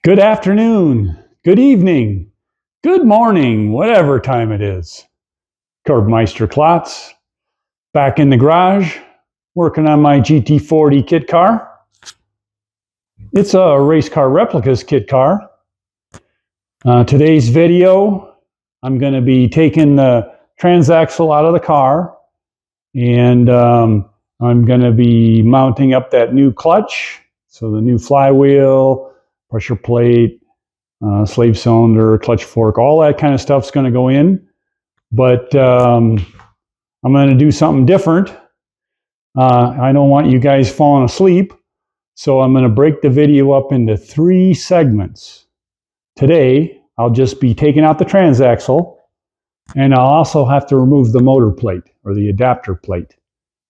Good afternoon, good evening, good morning, whatever time it is. Curbmeister Klotz, back in the garage, working on my GT40 kit car. It's a race car replicas kit car. Today's video, I'm going to be taking the transaxle out of the car, and I'm going to be mounting up that new clutch, so the new flywheel, pressure plate, slave cylinder, clutch fork, all that kind of stuff's going to go in. But I'm going to do something different. I don't want you guys falling asleep, so I'm going to break the video up into 3 segments. Today, I'll just be taking out the transaxle, and I'll also have to remove the motor plate, or the adapter plate,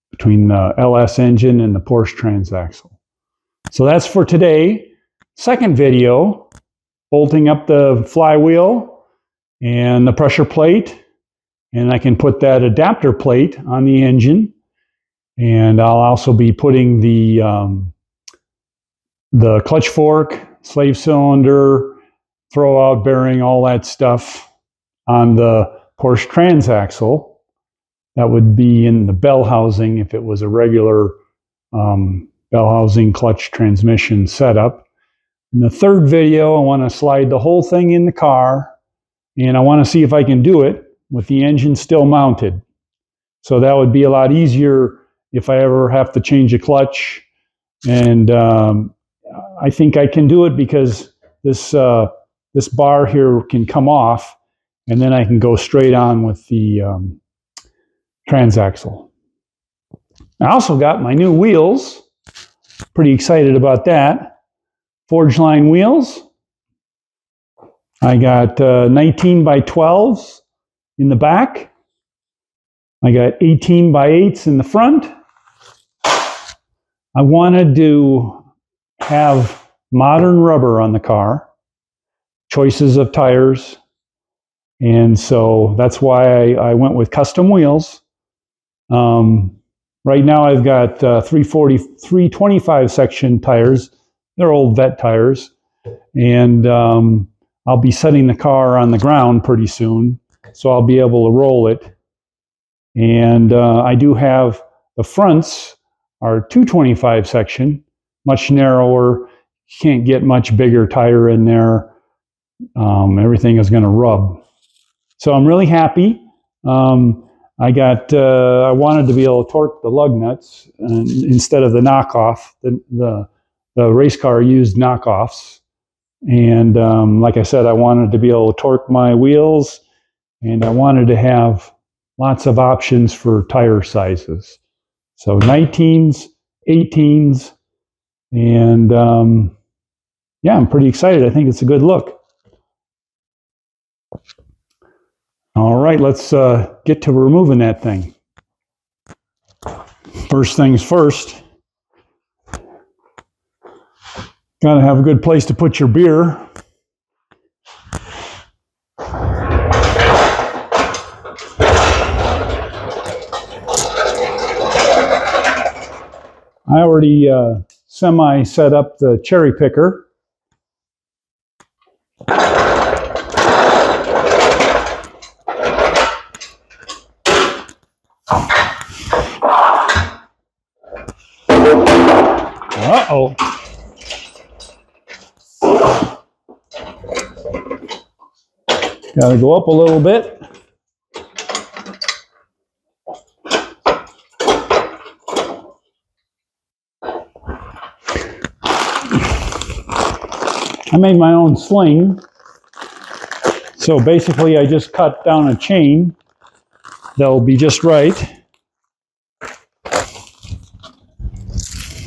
between the LS engine and the Porsche transaxle. So that's for today. Second video, bolting up the flywheel and the pressure plate, and I can put that adapter plate on the engine, and I'll also be putting the clutch fork, slave cylinder, throwout bearing, all that stuff on the Porsche transaxle. That would be in the bell housing if it was a regular bell housing clutch transmission setup. In the third video, I want to slide the whole thing in the car, and I want to see if I can do it with the engine still mounted. So that would be a lot easier if I ever have to change a clutch. And I think I can do it because this bar here can come off, and then I can go straight on with the transaxle. I also got my new wheels. Pretty excited about that. Forge line wheels. I got 19 by 12s in the back. I got 18 by 8s in the front. I wanted to have modern rubber on the car, choices of tires, and so that's why I went with custom wheels. Right now I've got 325 section tires. They're old vet tires, and I'll be setting the car on the ground pretty soon, so I'll be able to roll it. And I do have the fronts are 225 section, much narrower. Can't get much bigger tire in there. Everything is going to rub. So I'm really happy. I wanted to be able to torque the lug nuts instead of the knockoff. The race car used knockoffs. And like I said, I wanted to be able to torque my wheels, and I wanted to have lots of options for tire sizes. So 19s, 18s, and yeah, I'm pretty excited. I think it's a good look. All right, let's get to removing that thing. First things first, got to have a good place to put your beer. I already semi set up the cherry picker. Uh-oh. Got to go up a little bit. I made my own sling. So basically I just cut down a chain that'll be just right.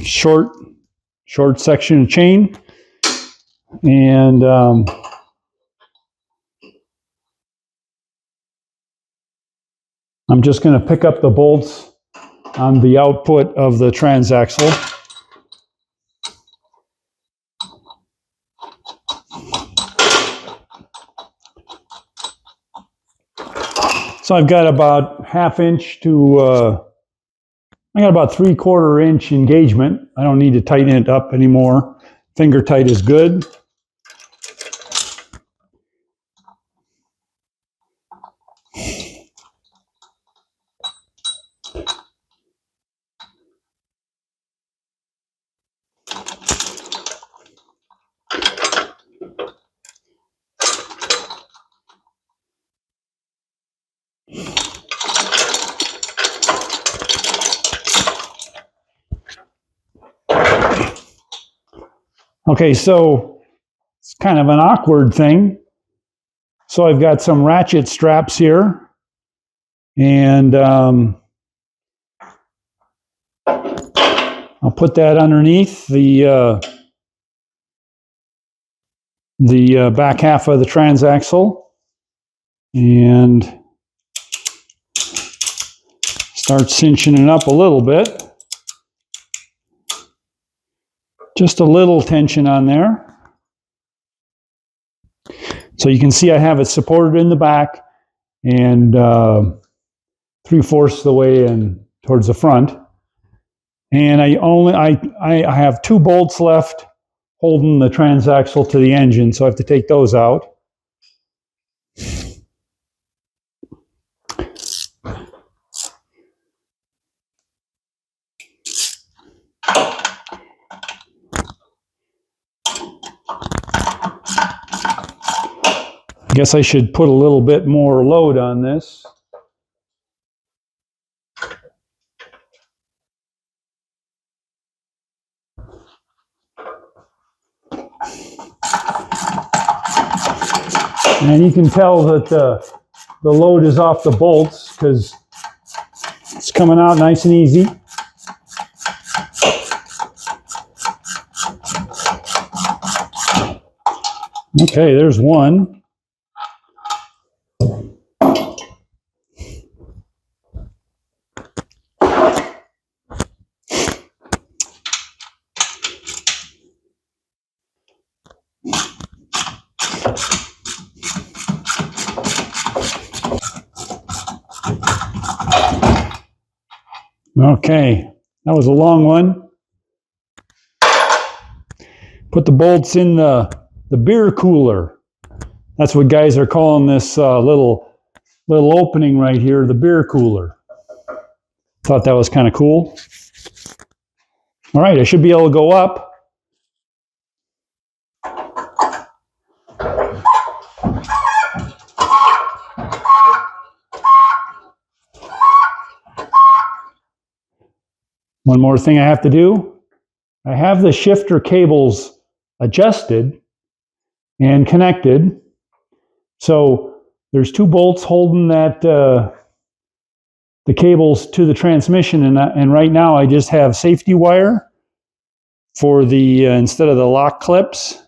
Short section of chain. And I'm just going to pick up the bolts on the output of the transaxle. So I've got about ½ inch to, I got about 3/4 inch engagement. I don't need to tighten it up anymore. Finger tight is good. Okay, so it's kind of an awkward thing. So I've got some ratchet straps here, and I'll put that underneath the back half of the transaxle, and start cinching it up a little bit. Just a little tension on there. So you can see I have it supported in the back and 3/4 of the way in towards the front. And I have 2 bolts left holding the transaxle to the engine, so I have to take those out. I guess I should put a little bit more load on this. And you can tell that the load is off the bolts because it's coming out nice and easy. Okay, there's one. Okay, that was a long one. Put the bolts in the beer cooler. That's what guys are calling this little opening right here, the beer cooler. Thought that was kind of cool. All right, I should be able to go up. One more thing I have to do. I have the shifter cables adjusted and connected. So there's 2 bolts holding that the cables to the transmission, and right now I just have safety wire for the instead of the lock clips.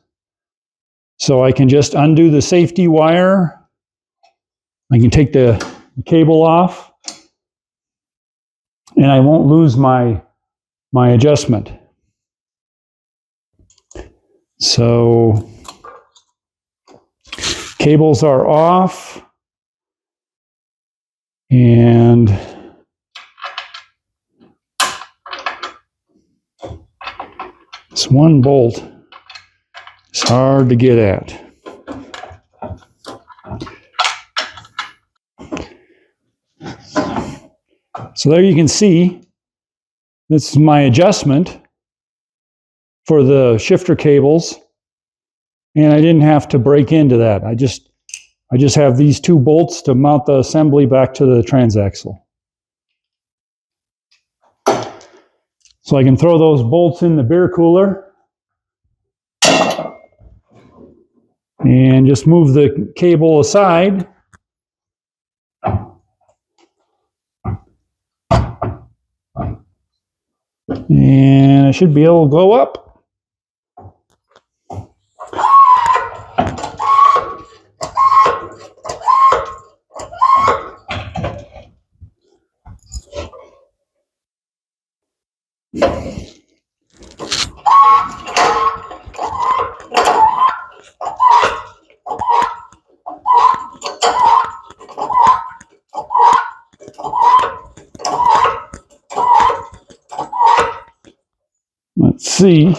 So I can just undo the safety wire. I can take the cable off, and I won't lose my adjustment. So cables are off, and this one bolt is hard to get at. So there you can see, this is my adjustment for the shifter cables, and I didn't have to break into that. I just have these 2 bolts to mount the assembly back to the transaxle. So I can throw those bolts in the beer cooler and just move the cable aside. And I should be able to go up. Let's see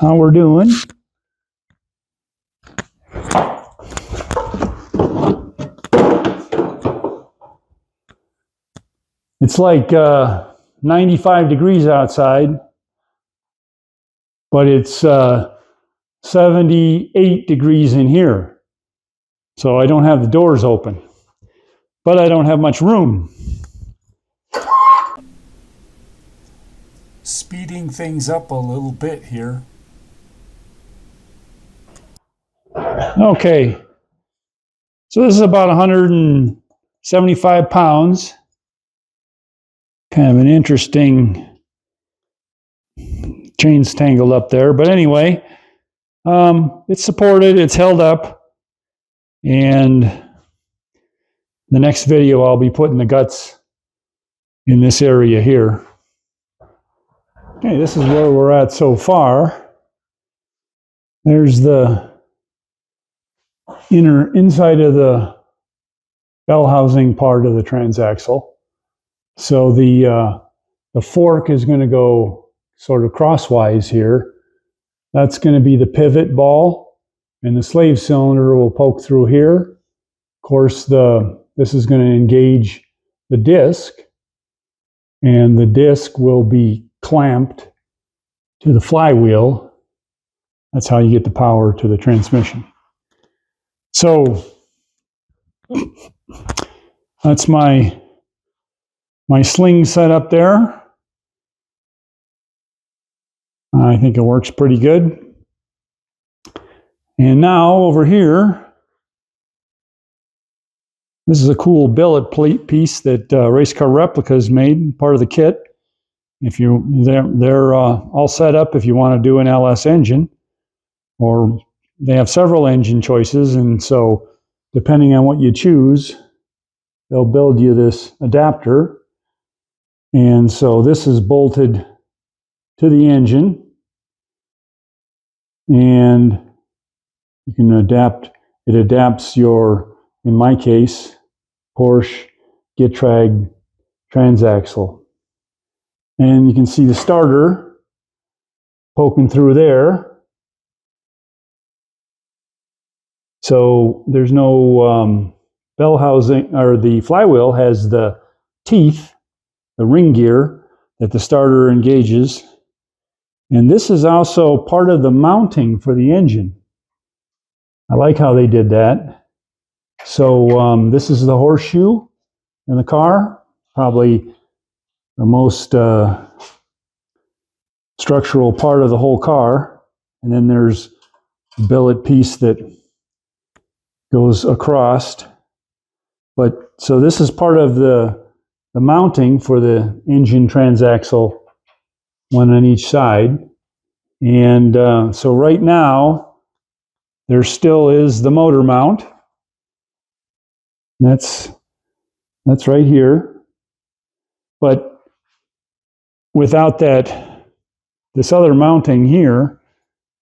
how we're doing. It's like 95 degrees outside, but it's 78 degrees in here. So I don't have the doors open, but I don't have much room. speeding things up a little bit here. Okay, so this is about 175 pounds. Kind of an interesting chains tangled up there, but anyway, it's supported, it's held up, and the next video I'll be putting the guts in this area here. Okay, this is where we're at so far. There's the inside of the bell housing part of the transaxle. So the fork is going to go sort of crosswise here. That's going to be the pivot ball, and the slave cylinder will poke through here. Of course, this is going to engage the disc, and the disc will be clamped to the flywheel. That's how you get the power to the transmission. So that's my sling set up there. I think it works pretty good. And now over here, this is a cool billet plate piece that Race Car Replicas made, part of the kit. If they're all set up if you want to do an LS engine, or they have several engine choices, and so depending on what you choose, they'll build you this adapter. And so this is bolted to the engine, and you can adapt. It adapts your, in my case, Porsche Getrag Transaxle. And you can see the starter poking through there. So there's no bell housing, or the flywheel has the teeth, the ring gear that the starter engages. And this is also part of the mounting for the engine. I like how they did that. So this is the horseshoe in the car, probably the most structural part of the whole car. And then there's a billet piece that goes across. But so this is part of the mounting for the engine transaxle, one on each side. And so right now, there still is the motor mount. That's right here. But without this other mounting here,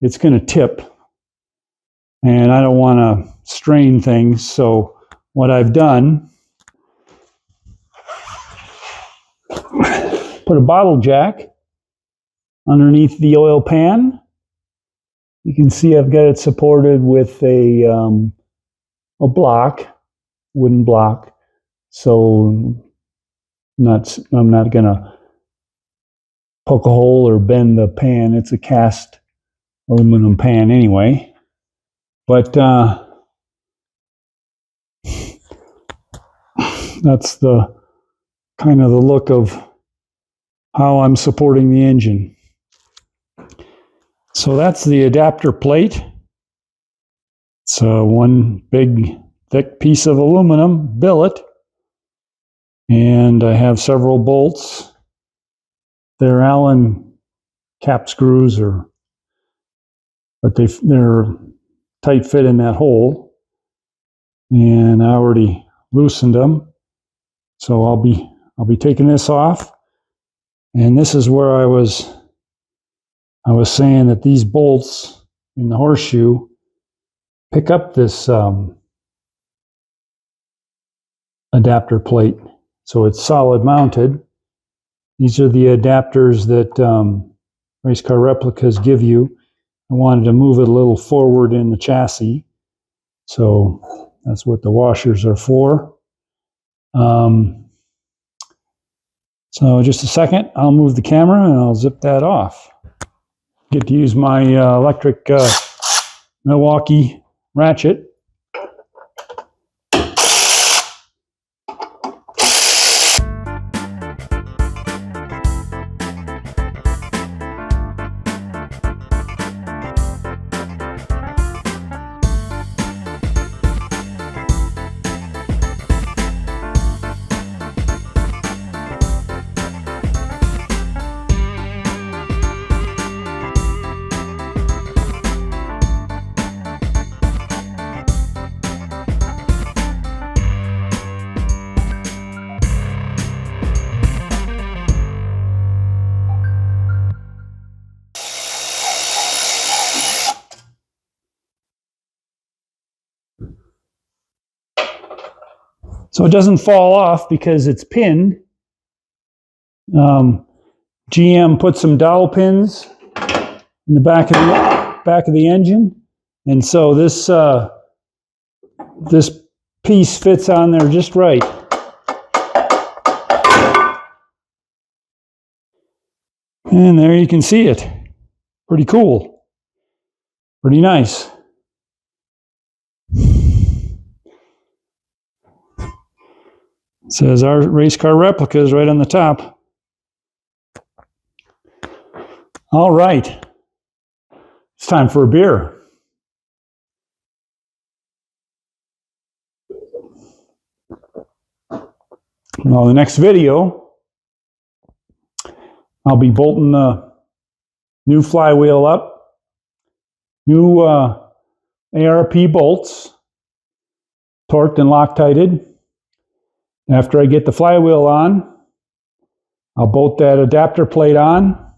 it's going to tip. And I don't want to strain things. So what I've done, put a bottle jack underneath the oil pan. You can see I've got it supported with a block, wooden block. So I'm not going to poke a hole or bend the pan. It's a cast aluminum pan anyway. But that's the kind of the look of how I'm supporting the engine. So that's the adapter plate. It's one big thick piece of aluminum billet, and I have several bolts. They're Allen cap screws, but they're tight fit in that hole, and I already loosened them. So I'll be taking this off, and this is where I was saying that these bolts in the horseshoe pick up this adapter plate, so it's solid mounted. These are the adapters that Race Car Replicas give you. I wanted to move it a little forward in the chassis, so that's what the washers are for. So just a second, I'll move the camera and I'll zip that off. Get to use my electric Milwaukee ratchet. so it doesn't fall off because it's pinned. GM put some dowel pins in the back of the engine, and so this piece fits on there just right. And there you can see it. Pretty cool. Pretty nice. It says our race car replicas right on the top. All right. It's time for a beer. Well, the next video, I'll be bolting the new flywheel up, new ARP bolts, torqued and Loctited. After I get the flywheel on, I'll bolt that adapter plate on.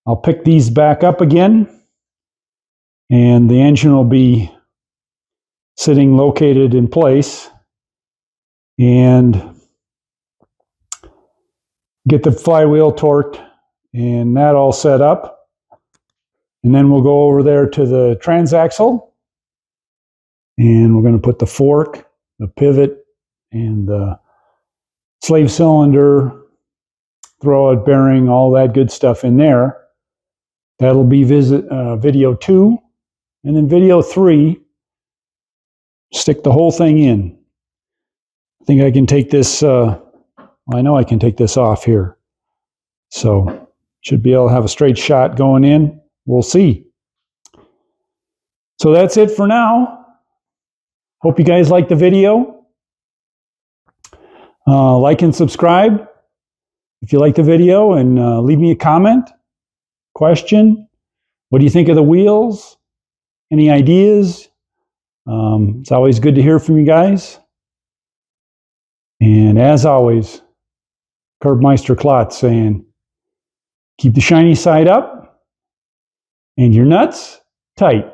I'll pick these back up again, and the engine will be sitting located in place, and get the flywheel torqued and that all set up. And then we'll go over there to the transaxle, and we're going to put the fork, the pivot, and the slave cylinder, throw out bearing, all that good stuff in there. That'll be video 2. And then video 3, stick the whole thing in. I think I can take this, I know I can take this off here. So, should be able to have a straight shot going in. We'll see. So that's it for now. Hope you guys liked the video. Like and subscribe if you like the video, and leave me a comment, question. What do you think of the wheels? Any ideas? It's always good to hear from you guys. And as always, Curbmeister Klotz saying, keep the shiny side up and your nuts tight.